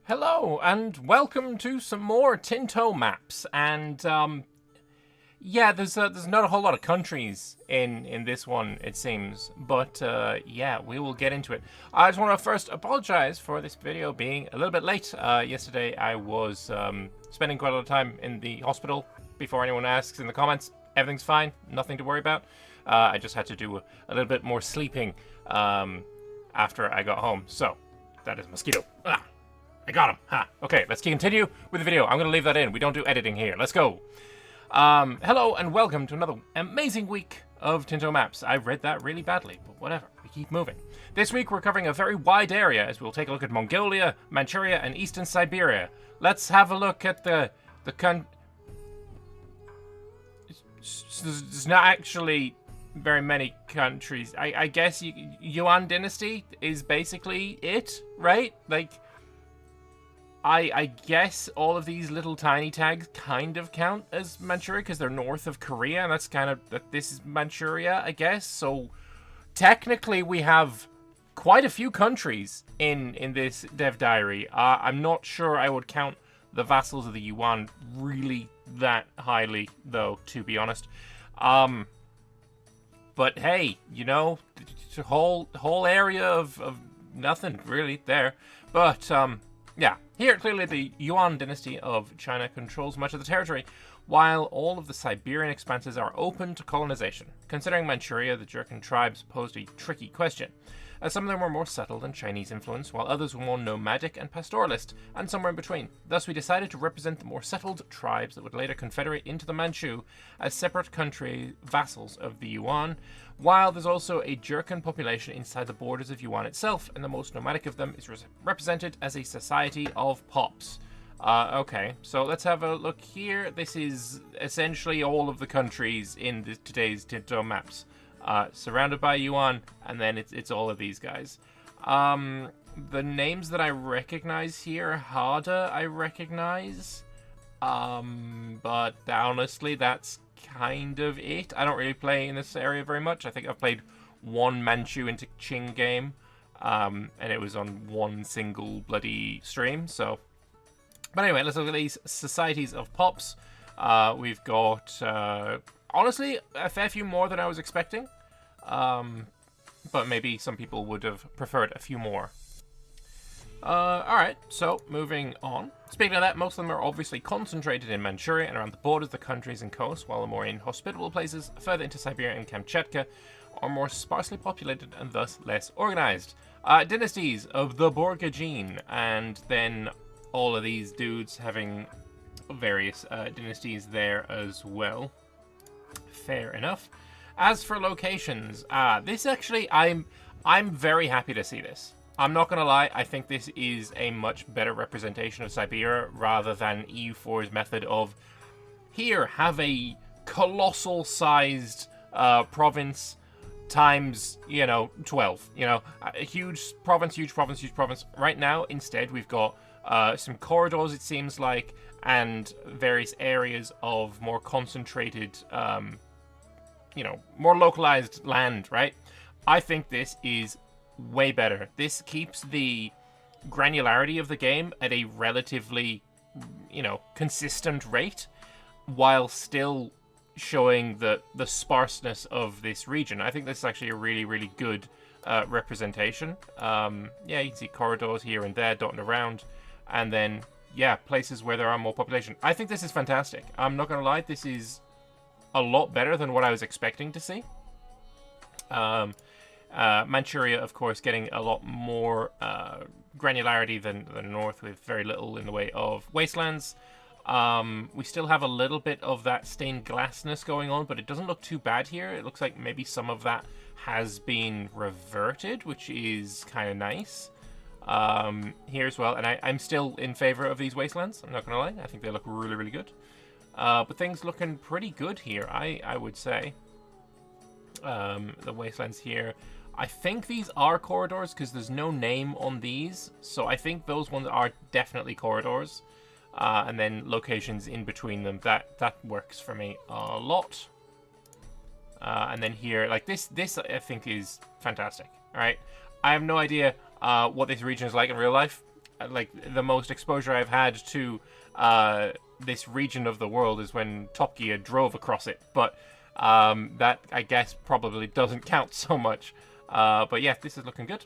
Hello, and welcome to some more Tinto maps. And, yeah, there's not a whole lot of countries in this one, it seems. But, yeah, we will get into it. I just want to first apologize for this video being a little bit late. Yesterday I was spending quite a lot of time in the hospital. Before anyone asks in the comments, everything's fine, nothing to worry about. I just had to do a little bit more sleeping after I got home. So, that is a mosquito. Ah! I got him. Ha. Okay, let's continue with the video. I'm going to leave that in. We don't do editing here. Let's go. Hello and welcome to another amazing week of Tinto Maps. I read that really badly, but whatever. We keep moving. This week we're covering a very wide area as we'll take a look at Mongolia, Manchuria, and Eastern Siberia. Let's have a look at the There's not actually very many countries. I guess Yuan dynasty is basically it, right? Like, I guess all of these little tiny tags kind of count as Manchuria because they're north of Korea, and that's kind of, this is Manchuria, I guess. So technically we have quite a few countries in this dev diary. I'm not sure I would count the vassals of the Yuan really that highly, though, to be honest. But hey, you know, the whole area of nothing really there. But yeah, here clearly the Yuan dynasty of China controls much of the territory, while all of the Siberian expanses are open to colonization. Considering Manchuria, the Jurchen tribes posed a tricky question, as some of them were more settled and Chinese influenced, while others were more nomadic and pastoralist, and somewhere in between. Thus we decided to represent the more settled tribes that would later confederate into the Manchu as separate country vassals of the Yuan, while there's also a Jurchen population inside the borders of Yuan itself, and the most nomadic of them is represented as a society of pops. Okay, so let's have a look here. This is essentially all of the countries in today's Tinto maps. Surrounded by Yuan, and then it's all of these guys. The names that I recognize here, Hada I recognize, but honestly that's kind of it. I don't really play in this area very much. I think I've played one Manchu and Qing game, and it was on one single bloody stream, so. But anyway, let's look at these societies of pops. We've got, honestly, a fair few more than I was expecting. But maybe some people would have preferred a few more. Alright, so moving on. Speaking of that, most of them are obviously concentrated in Manchuria and around the borders of the countries and coasts, while the more inhospitable places, further into Siberia and Kamchatka, are more sparsely populated and thus less organized. Dynasties of the Borgajin, and then all of these dudes having various dynasties there as well. Fair enough. As for locations, this actually, I'm very happy to see this. I'm not going to lie, I think this is a much better representation of Siberia rather than EU4's method of, here, have a colossal sized province times, 12. A huge province, huge province, huge province. Right now, instead, we've got some corridors, it seems like, and various areas of more concentrated, more localized land, right? I think this is way better. This keeps the granularity of the game at a relatively, consistent rate, while still showing the sparseness of this region. I think this is actually a really, really good representation. Yeah, you can see corridors here and there dotted around, and then, yeah, places where there are more population. I think this is fantastic. I'm not going to lie, this is a lot better than what I was expecting to see. Manchuria, of course, getting a lot more granularity than North, with very little in the way of wastelands. We still have a little bit of that stained glassness going on, but it doesn't look too bad here. It looks like maybe some of that has been reverted, which is kind of nice. Here as well, and I'm still in favor of these wastelands, I'm not gonna lie. I think they look really, really good. But things looking pretty good here, I would say. The wastelands here, I think these are corridors because there's no name on these, so I think those ones are definitely corridors. And then locations in between them, that works for me a lot. And then here, like this I think is fantastic. All right, I have no idea what this region is like in real life. like the most exposure I've had to this region of the world is when Top Gear drove across it. But that, I guess, probably doesn't count so much. But yeah, this is looking good.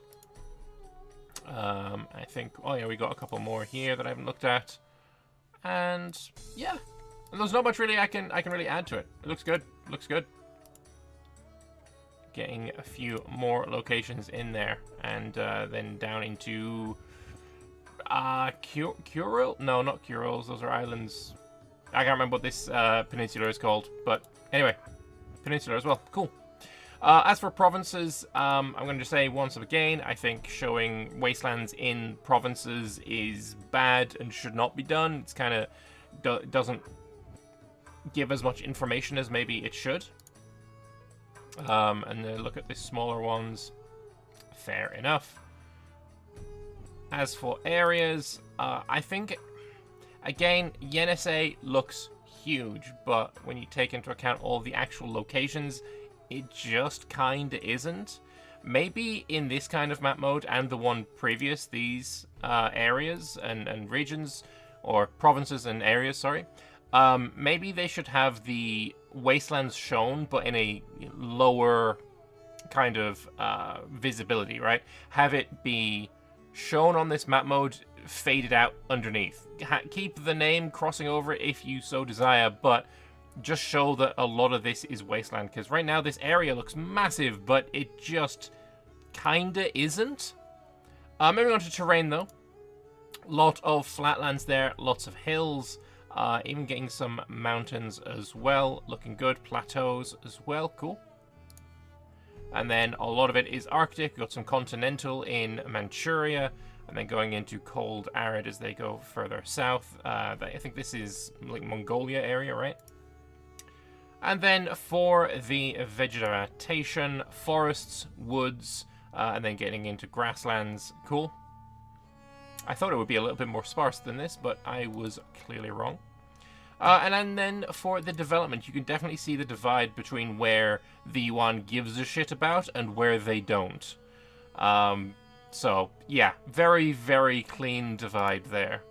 I think, oh yeah, we got a couple more here that I haven't looked at. And yeah, there's not much really I can really add to it. It looks good. Looks good. Getting a few more locations in there, and then down into Kuril? No, not Kurils. Those are islands. I can't remember what this peninsula is called, but anyway, peninsula as well. Cool. As for provinces, I'm going to say once again, I think showing wastelands in provinces is bad and should not be done. It's kind of doesn't give as much information as maybe it should. And then look at the smaller ones. Fair enough. As for areas, I think, again, Yenisei looks huge, but when you take into account all the actual locations, it just kinda isn't. Maybe in this kind of map mode and the one previous, these areas and regions, or provinces and areas, sorry, maybe they should have the wastelands shown, but in a lower kind of visibility, right? Have it be shown on this map mode, faded out underneath. Keep the name crossing over if you so desire, but just show that a lot of this is wasteland, because right now this area looks massive, but it just kinda isn't. Moving on to terrain though. Lot of flatlands there, lots of hills, even getting some mountains as well, looking good. Plateaus as well, cool. And then a lot of it is Arctic. We've got some continental in Manchuria, and then going into cold, arid as they go further south. I think this is like Mongolia area, right? And then for the vegetation, forests, woods, and then getting into grasslands. Cool. I thought it would be a little bit more sparse than this, but I was clearly wrong. And then for the development, you can definitely see the divide between where the Yuan gives a shit about and where they don't. So, yeah, very, very clean divide there.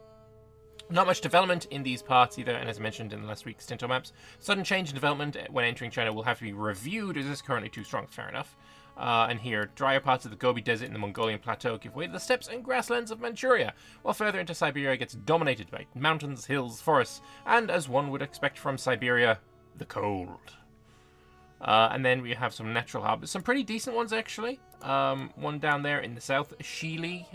Not much development in these parts either, and as mentioned in last week's Tinto maps, sudden change in development when entering China will have to be reviewed as it's currently too strong. Fair enough. And here, drier parts of the Gobi Desert and the Mongolian Plateau give way to the steppes and grasslands of Manchuria, while further into Siberia gets dominated by mountains, hills, forests, and, as one would expect from Siberia, the cold. And then we have some natural harbors, some pretty decent ones actually. One down there in the south, Shili,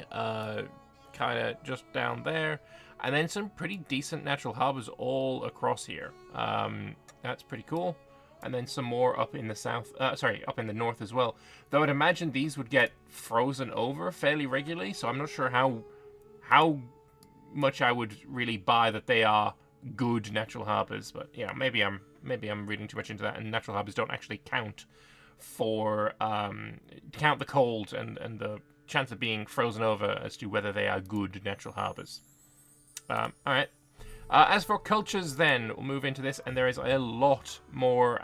kind of just down there. And then some pretty decent natural harbors all across here. That's pretty cool. And then some more up in the south, up in the north as well. Though I'd imagine these would get frozen over fairly regularly, so I'm not sure how much I would really buy that they are good natural harbors. But you know, maybe I'm reading too much into that, and natural harbors don't actually count for count the cold and the chance of being frozen over as to whether they are good natural harbors. All right. As for cultures, then, we'll move into this, and there is a lot more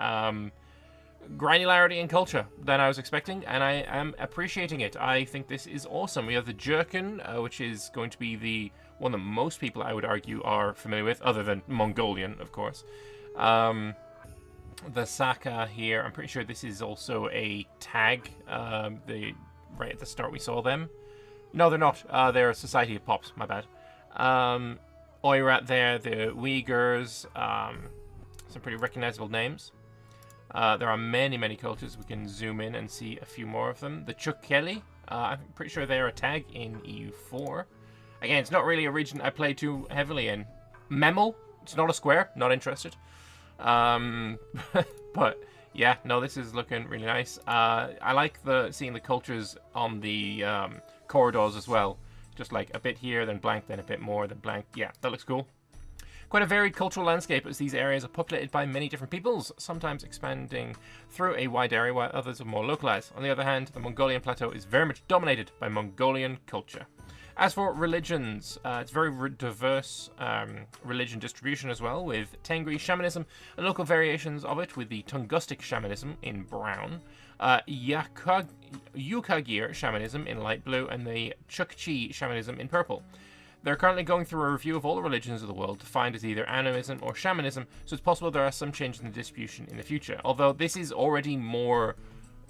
granularity in culture than I was expecting, and I am appreciating it. I think this is awesome. We have the Jurchen, which is going to be the one that most people, I would argue, are familiar with, other than Mongolian, of course. The Saka here, I'm pretty sure this is also a tag. Right at the start we saw them. No, they're not. They're a Society of Pops, my bad. Oirat there, the Uyghurs, some pretty recognizable names. There are many, many cultures. We can zoom in and see a few more of them. The Chukeli, I'm pretty sure they're a tag in EU4. Again, it's not really a region I play too heavily in. Memel, it's not a square, not interested. But yeah, no, this is looking really nice. I like seeing the cultures on the corridors as well. Just like a bit here, then blank, then a bit more, then blank. Yeah, that looks cool. Quite a varied cultural landscape, as these areas are populated by many different peoples, sometimes expanding through a wide area while others are more localized. On the other hand, the Mongolian plateau is very much dominated by Mongolian culture. As for religions, it's very diverse religion distribution as well, with Tengri shamanism and local variations of it, with the Tungustic shamanism in brown, Yukagir shamanism in light blue, and the Chukchi shamanism in purple. They're currently going through a review of all the religions of the world, defined as either animism or shamanism, so it's possible there are some changes in the distribution in the future. Although this is already more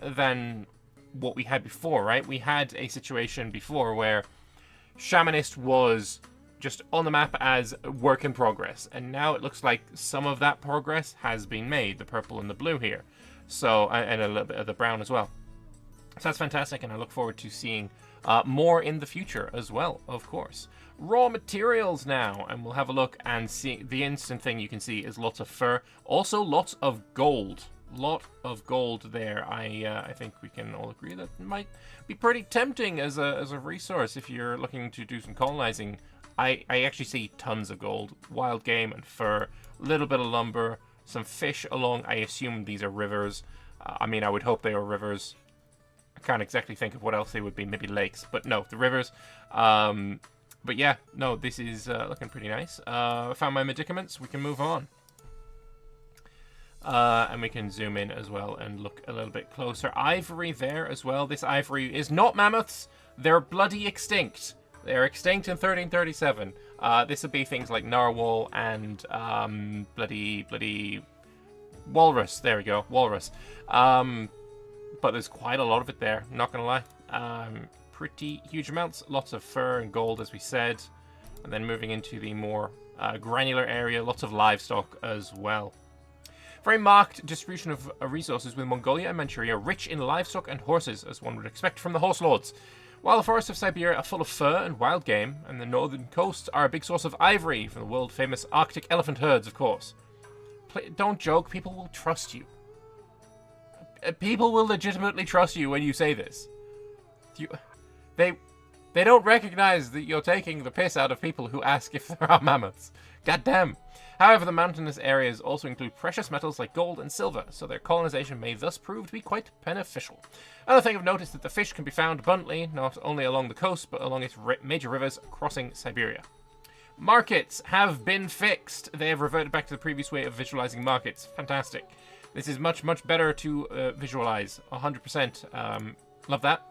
than what we had before, right? We had a situation before where shamanist was just on the map as work in progress, and now it looks like some of that progress has been made, the purple and the blue here, so, and a little bit of the brown as well. So that's fantastic, and I look forward to seeing more in the future as well, of course. Raw materials now, and we'll have a look and see. The instant thing you can see is lots of fur, also lots of gold. Lot of gold there. I think we can all agree that might be pretty tempting as a resource if you're looking to do some colonizing. I actually see tons of gold, wild game and fur, a little bit of lumber, some fish along. I assume these are rivers. I mean, I would hope they are rivers. I can't exactly think of what else they would be. Maybe lakes, but no, the rivers. But yeah, no, this is looking pretty nice. Found my medicaments. We can move on. And we can zoom in as well and look a little bit closer. Ivory there as well. This ivory is not mammoths. They're bloody extinct. They're extinct in 1337. This would be things like narwhal and bloody walrus. There we go, walrus. But there's quite a lot of it there, not gonna lie. Pretty huge amounts. Lots of fur and gold, as we said. And then moving into the more granular area, lots of livestock as well. Very marked distribution of resources, with Mongolia and Manchuria rich in livestock and horses, as one would expect from the horse lords. While the forests of Siberia are full of fur and wild game, and the northern coasts are a big source of ivory from the world-famous Arctic elephant herds, of course. Don't joke, people will trust you. People will legitimately trust you when you say this. They don't recognize that you're taking the piss out of people who ask if there are mammoths. God damn. However, the mountainous areas also include precious metals like gold and silver, so their colonization may thus prove to be quite beneficial. Another thing of note is that the fish can be found abundantly, not only along the coast, but along its major rivers crossing Siberia. Markets have been fixed. They have reverted back to the previous way of visualizing markets. Fantastic. This is much, much better to visualize. 100%. Love that.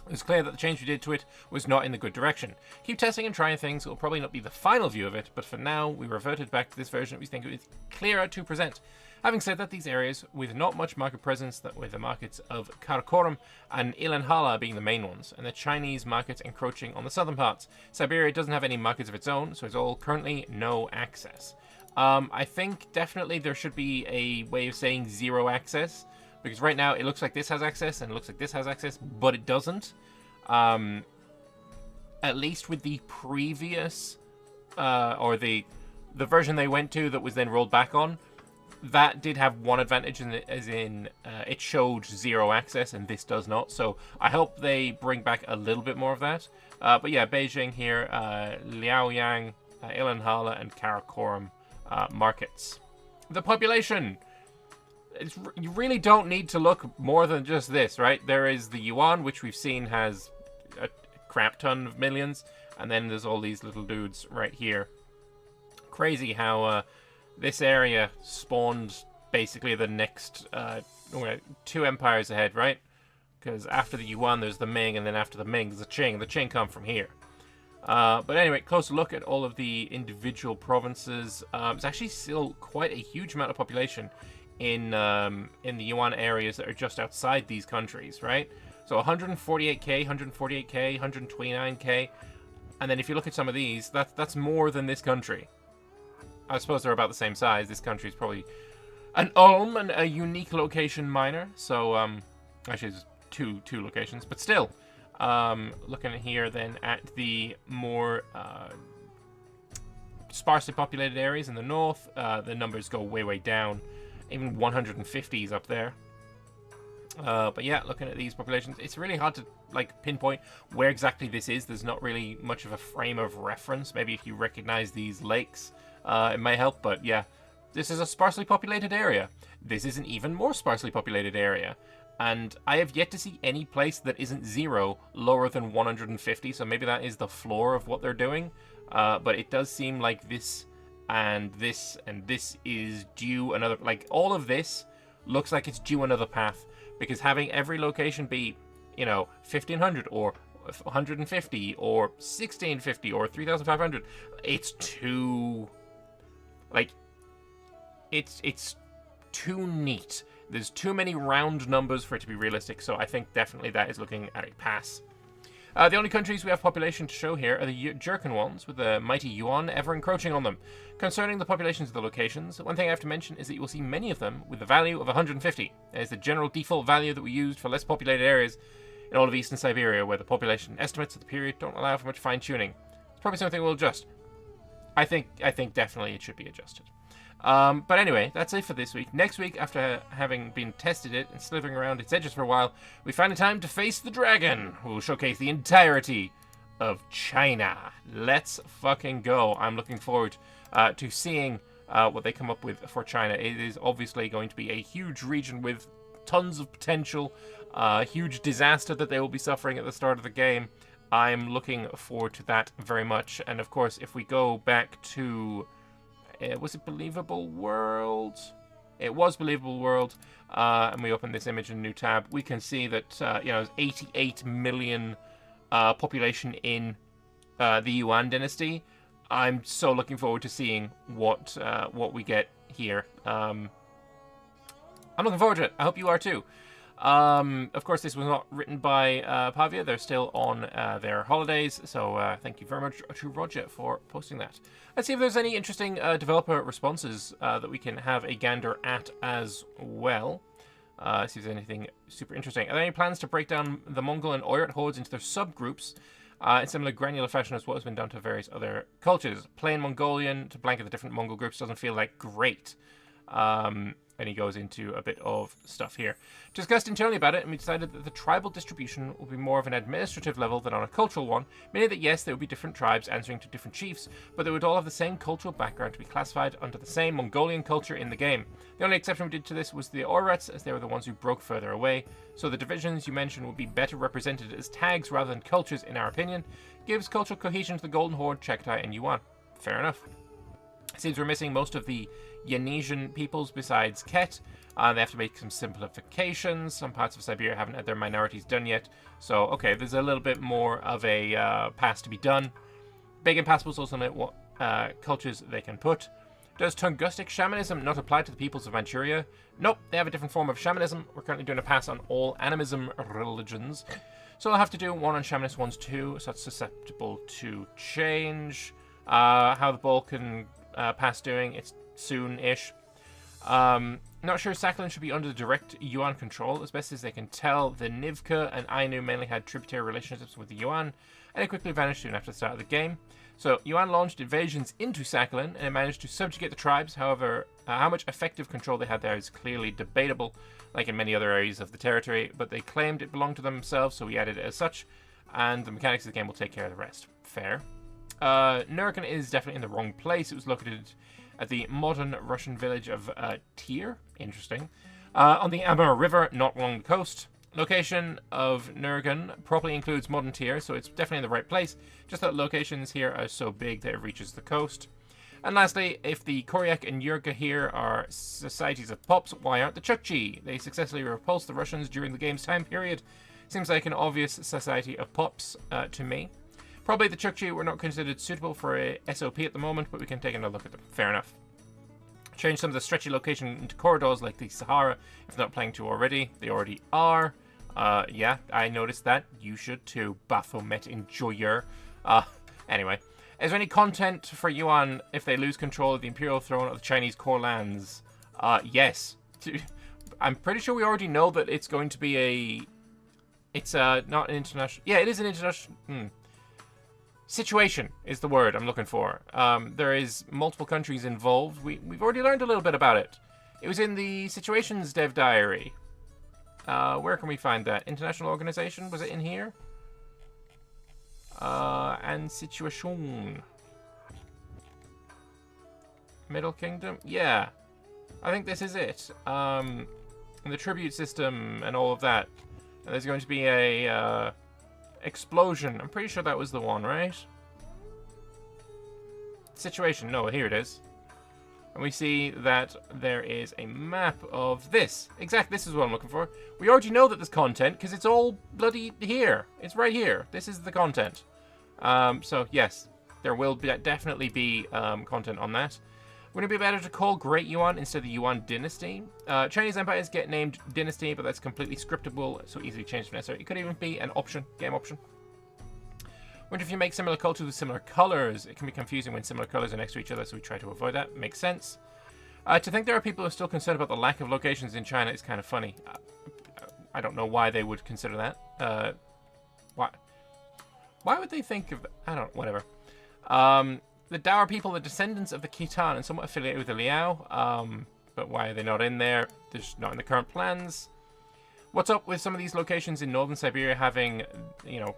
It's clear that the change we did to it was not in the good direction. Keep testing and trying things. It will probably not be the final view of it, but for now, we reverted back to this version that we think is clearer to present. Having said that, these areas with not much market presence, that with the markets of Karakoram and Ilanhala being the main ones, and the Chinese markets encroaching on the southern parts. Siberia doesn't have any markets of its own, so it's all currently no access. I think definitely there should be a way of saying zero access, because right now it looks like this has access and it looks like this has access, but it doesn't. At least with the previous, or the version they went to that was then rolled back on, that did have one advantage, as in it showed zero access, and this does not. So I hope they bring back a little bit more of that. But yeah, Beijing here, Liaoyang, Ilanhala, and Karakoram markets. The population. You really don't need to look more than just this, right? There is the Yuan, which we've seen has a crap ton of millions, and then there's all these little dudes right here. Crazy how this area spawned basically the next two empires ahead, right? Because after the Yuan, there's the Ming, and then after the Ming, there's the Qing. The Qing come from here. But anyway, closer look at all of the individual provinces. It's actually still quite a huge amount of population in the Yuan areas that are just outside these countries, right? So 148k, 148k, 129k, and then if you look at some of these, that's more than this country. I suppose they're about the same size. This country is probably an ulm and a unique location minor. So actually, there's two locations, but still, looking at here then at the more sparsely populated areas in the north, the numbers go way down. Even 150s up there. But yeah, looking at these populations, it's really hard to pinpoint where exactly this is. There's not really much of a frame of reference. Maybe if you recognize these lakes, it may help. But yeah, this is a sparsely populated area. This is an even more sparsely populated area. And I have yet to see any place that isn't zero lower than 150. So maybe that is the floor of what they're doing. But it does seem like this and this is due another, all of this looks like it's due another path, because having every location be 1500 or 150 or 1650 or 3,500. It's too... Like, it's too neat. There's too many round numbers for it to be realistic, so I think definitely that is looking at a pass. The only countries we have population to show here are the Jurchen ones, with the mighty Yuan ever encroaching on them. Concerning the populations of the locations, one thing I have to mention is that you will see many of them with the value of 150. That is the general default value that we used for less populated areas in all of eastern Siberia, where the population estimates of the period don't allow for much fine-tuning. It's probably something we'll adjust. I think definitely it should be adjusted. But anyway, that's it for this week. Next week, after having been tested it and slithering around its edges for a while, we find a time to face the dragon, who will showcase the entirety of China. Let's fucking go. I'm looking forward to seeing what they come up with for China. It is obviously going to be a huge region with tons of potential, huge disaster that they will be suffering at the start of the game. I'm looking forward to that very much. And of course, if we go back to... was it Believable World? It was Believable World. And we open this image in a new tab. We can see that, there's 88 million population in the Yuan dynasty. I'm so looking forward to seeing what we get here. I'm looking forward to it. I hope you are too. Of course, this was not written by Pavia. They're still on their holidays, so thank you very much to Roger for posting that. Let's see if there's any interesting developer responses that we can have a gander at as well. See if there's anything super interesting. Are there any plans to break down the Mongol and Oirat hordes into their subgroups in similar granular fashion as what has been done to various other cultures? Plain Mongolian to blanket the different Mongol groups doesn't feel like great. And he goes into a bit of stuff here. Discussed internally about it, and we decided that the tribal distribution will be more of an administrative level than on a cultural one, meaning that yes, there would be different tribes answering to different chiefs, but they would all have the same cultural background to be classified under the same Mongolian culture in the game. The only exception we did to this was the Oirats, as they were the ones who broke further away, so the divisions you mentioned would be better represented as tags rather than cultures in our opinion. Gives cultural cohesion to the Golden Horde, Chagatai, and Yuan. Fair enough. Seems we're missing most of the Yanesian peoples besides Ket. They have to make some simplifications. Some parts of Siberia haven't had their minorities done yet. So, okay, there's a little bit more of a pass to be done. Big Impassables also know what cultures they can put. Does Tungustic shamanism not apply to the peoples of Manchuria? Nope, they have a different form of shamanism. We're currently doing a pass on all animism religions. So I'll have to do one on shamanist ones too, so it's susceptible to change. How the Balkan pass doing, it's soon-ish. Not sure Sakhalin should be under the direct Yuan control. As best as they can tell, the Nivka and Ainu mainly had tributary relationships with the Yuan, and it quickly vanished soon after the start of the game. So Yuan launched invasions into Sakhalin, and it managed to subjugate the tribes. However, how much effective control they had there is clearly debatable, like in many other areas of the territory, but they claimed it belonged to themselves, so we added it as such, and the mechanics of the game will take care of the rest. Fair. Nurkan is definitely in the wrong place. It was located at the modern Russian village of Tyr. Interesting. On the Amur River, not along the coast. Location of Nurgan properly includes modern Tyr, so it's definitely in the right place. Just that locations here are so big that it reaches the coast. And lastly, if the Koryak and Yurga here are societies of pops, why aren't the Chukchi? They successfully repulsed the Russians during the game's time period. Seems like an obvious society of pops to me. Probably the Chukchi were not considered suitable for a SOP at the moment, but we can take another look at them. Fair enough. Change some of the stretchy location into corridors like the Sahara, if not planning to already. They already are. Yeah, I noticed that. You should too, Baphomet Enjoyer. Anyway. Is there any content for Yuan if they lose control of the Imperial throne of the Chinese core lands? Yes. I'm pretty sure we already know that it's going to be a... It's not an international... Yeah, it is an international... Situation is the word I'm looking for. There is multiple countries involved. We've already learned a little bit about it. It was in the Situations Dev Diary. Where can we find that? International Organization? Was it in here? And Situation. Middle Kingdom? Yeah. I think this is it. And the tribute system and all of that. And there's going to be a... explosion. I'm pretty sure that was the one, right? Situation. No, here it is. And we see that there is a map of this. Exactly, this is what I'm looking for. We already know that there's content, because it's all bloody here. It's right here. This is the content. So, yes, there will definitely be content on that. Wouldn't it be better to call Great Yuan instead of the Yuan dynasty? Chinese empires get named dynasty, but that's completely scriptable, so easily changed if necessary. It could even be an option, game option. Wonder if you make similar cultures with similar colors. It can be confusing when similar colors are next to each other, so we try to avoid that. Makes sense. To think there are people who are still concerned about the lack of locations in China is kind of funny. I don't know why they would consider that. Why would they think of... I don't... Whatever. The Dower people are descendants of the Khitan and somewhat affiliated with the Liao. But why are they not in there? They're just not in the current plans. What's up with some of these locations in northern Siberia having, you know,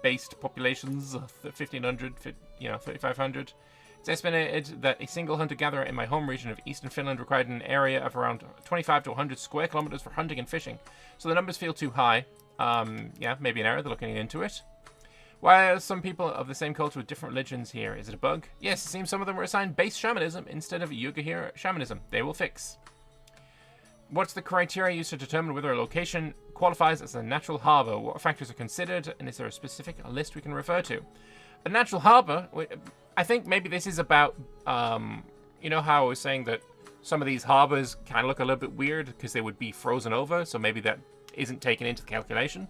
based populations of 1,500, 3,500? It's estimated that a single hunter-gatherer in my home region of eastern Finland required an area of around 25 to 100 square kilometers for hunting and fishing. So the numbers feel too high. Yeah, maybe an error. They're looking into it. Why are some people of the same culture with different religions here? Is it a bug? Yes, it seems some of them were assigned base shamanism instead of Yuga shamanism. They will fix. What's the criteria used to determine whether a location qualifies as a natural harbor? What factors are considered? And is there a specific list we can refer to? A natural harbor, I think maybe this is about, you know how I was saying that some of these harbors kind of look a little bit weird because they would be frozen over, so maybe that isn't taken into the calculation.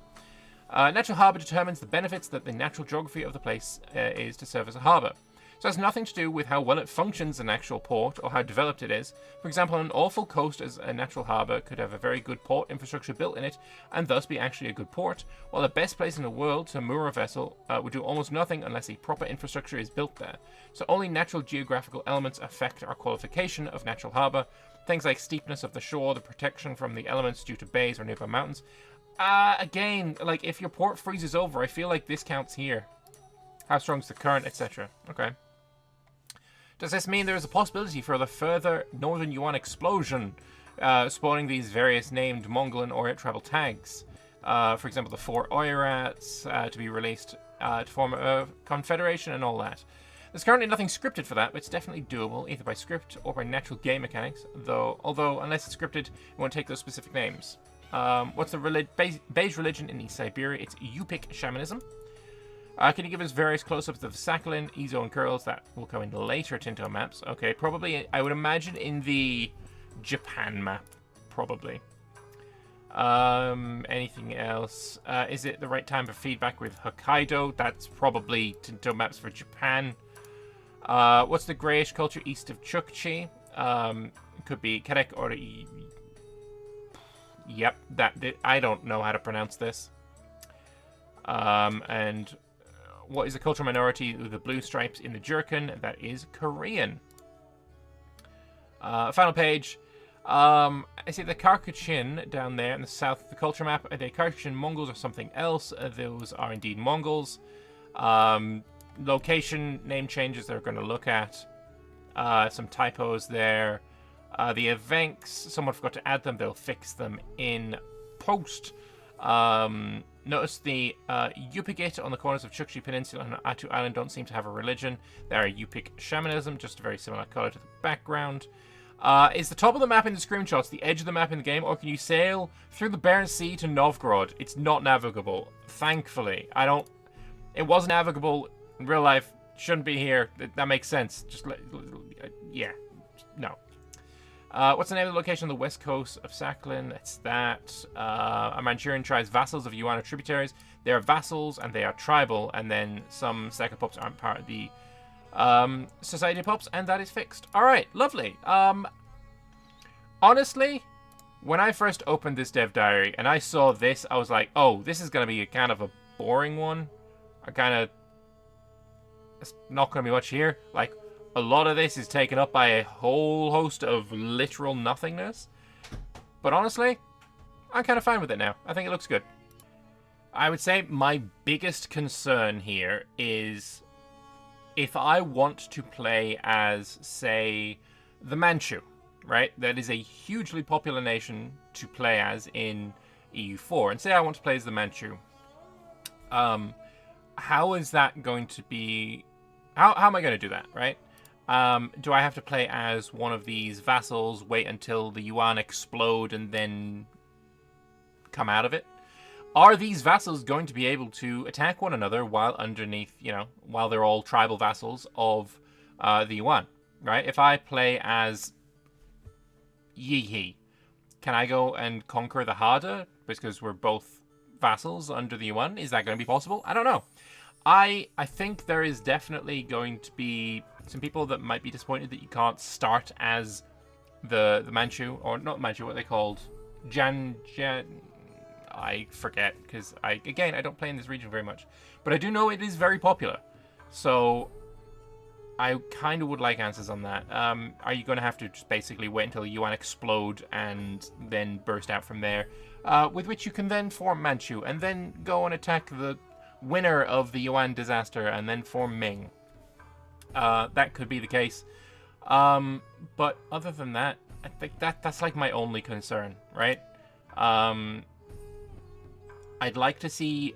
Natural harbour determines the benefits that the natural geography of the place is to serve as a harbour. So it has nothing to do with how well it functions as an actual port or how developed it is. For example, an awful coast as a natural harbour could have a very good port infrastructure built in it and thus be actually a good port, while the best place in the world to moor a vessel would do almost nothing unless a proper infrastructure is built there. So only natural geographical elements affect our qualification of natural harbour. Things like steepness of the shore, the protection from the elements due to bays or nearby mountains. Again, like, if your port freezes over, I feel like this counts here. How strong's the current, etc. Okay. Does this mean there is a possibility for the further Northern Yuan explosion, spawning these various named Mongol and Oirat tribal tags? For example, the 4 Oirats to be released to form a confederation and all that. There's currently nothing scripted for that, but it's definitely doable, either by script or by natural game mechanics, although unless it's scripted, it won't take those specific names. What's the beige religion in East Siberia? It's Yupik shamanism. Can you give us various close-ups of the Sakhalin, Ezo, and Kurils? That will come in later Tinto maps. Okay, probably, I would imagine in the Japan map, probably. Anything else? Is it the right time for feedback with Hokkaido? That's probably Tinto maps for Japan. What's the greyish culture east of Chukchi? Could be Kerek or... Yep, I don't know how to pronounce this. And what is the cultural minority with the blue stripes in the jerkin? That is Korean. Final page. I see the Karkachin down there in the south of the culture map. Are they Karkachin Mongols or something else? Those are indeed Mongols. Location name changes they're going to look at. Some typos there. The events, someone forgot to add them. They'll fix them in post. Notice the Yupik on the corners of Chukchi Peninsula and Atu Island don't seem to have a religion. They're Yupik shamanism, just a very similar color to the background. Is the top of the map in the screenshots the edge of the map in the game, or can you sail through the Barents Sea to Novgorod? It's not navigable, thankfully. It was navigable in real life. Shouldn't be here. That makes sense. Yeah, no. What's the name of the location on the west coast of Sakhalin? It's that. A Manchurian tribe's vassals of Yuan are tributaries. They are vassals and they are tribal, and then some Saka pups aren't part of the Society pups, and that is fixed. Alright, lovely. Honestly, when I first opened this dev diary and I saw this, I was like, oh, this is going to be a kind of a boring one. It's not going to be much here. Like, a lot of this is taken up by a whole host of literal nothingness. But honestly, I'm kind of fine with it now. I think it looks good. I would say my biggest concern here is if I want to play as, say, the Manchu, right? That is a hugely popular nation to play as in EU4. And say I want to play as the Manchu. How is that going to be... How am I going to do that, right? Do I have to play as one of these vassals, wait until the Yuan explode, and then come out of it? Are these vassals going to be able to attack one another while underneath, while they're all tribal vassals of the Yuan, right? If I play as Yi, can I go and conquer the Hada because we're both vassals under the Yuan? Is that going to be possible? I don't know. I think there is definitely going to be some people that might be disappointed that you can't start as the Manchu, or not Manchu, what are they called? Jan. I forget, because I don't play in this region very much. But I do know it is very popular. So I kind of would like answers on that. Are you going to have to just basically wait until the Yuan explode and then burst out from there? With which you can then form Manchu and then go and attack the winner of the Yuan disaster and then form Ming. That could be the case. But other than that, I think that's like my only concern, right? I'd like to see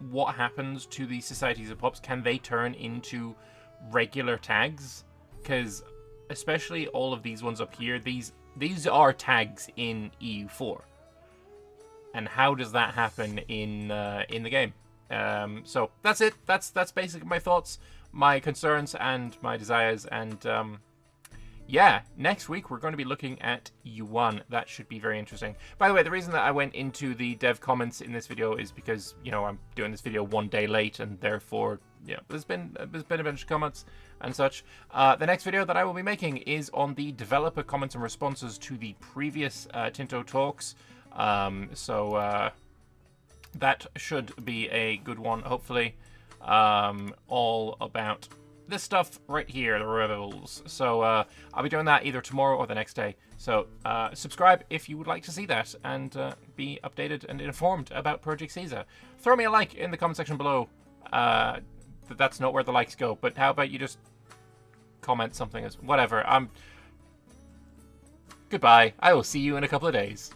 what happens to these societies of pups. Can they turn into regular tags? Because especially all of these ones up here, these are tags in EU4. And how does that happen in the game? So that's it. That's basically my thoughts, my concerns, and my desires. And yeah, next week we're going to be looking at Yuan. That should be very interesting. By the way, the reason that I went into the dev comments in this video is because, I'm doing this video one day late, and therefore, there's been a bunch of comments and such. The next video that I will be making is on the developer comments and responses to the previous Tinto talks. So that should be a good one, hopefully. All about this stuff right here, the revels. So I'll be doing that either tomorrow or the next day. So subscribe if you would like to see that and be updated and informed about Project Caesar. Throw me a like in the comment section below. That's not where the likes go, but how about you just comment something as whatever. Goodbye. I will see you in a couple of days.